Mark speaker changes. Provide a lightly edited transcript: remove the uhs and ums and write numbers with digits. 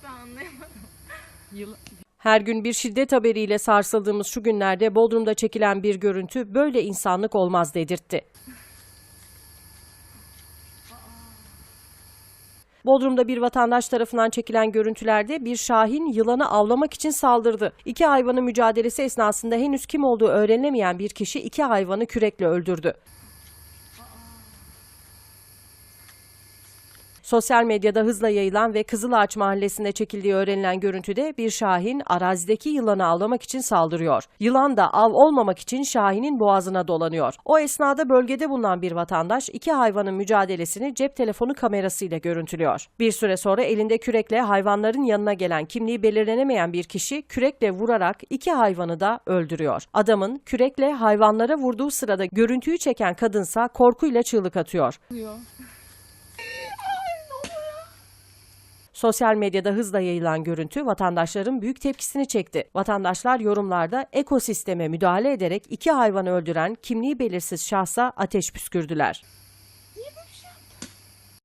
Speaker 1: Gerçekten anlayamadım.
Speaker 2: Her gün bir şiddet haberiyle sarsıldığımız şu günlerde Bodrum'da çekilen bir görüntü böyle insanlık olmaz dedirtti. Bodrum'da bir vatandaş tarafından çekilen görüntülerde bir şahin yılanı avlamak için saldırdı. İki hayvanın mücadelesi esnasında henüz kim olduğu öğrenilemeyen bir kişi iki hayvanı kürekle öldürdü. Sosyal medyada hızla yayılan ve Kızılağaç Mahallesi'nde çekildiği öğrenilen görüntüde bir şahin arazideki yılanı avlamak için saldırıyor. Yılan da av olmamak için şahinin boğazına dolanıyor. O esnada bölgede bulunan bir vatandaş iki hayvanın mücadelesini cep telefonu kamerasıyla görüntülüyor. Bir süre sonra elinde kürekle hayvanların yanına gelen kimliği belirlenemeyen bir kişi kürekle vurarak iki hayvanı da öldürüyor. Adamın kürekle hayvanlara vurduğu sırada görüntüyü çeken kadınsa korkuyla çığlık atıyor. Sosyal medyada hızla yayılan görüntü vatandaşların büyük tepkisini çekti. Vatandaşlar yorumlarda ekosisteme müdahale ederek iki hayvanı öldüren kimliği belirsiz şahsa ateş püskürdüler.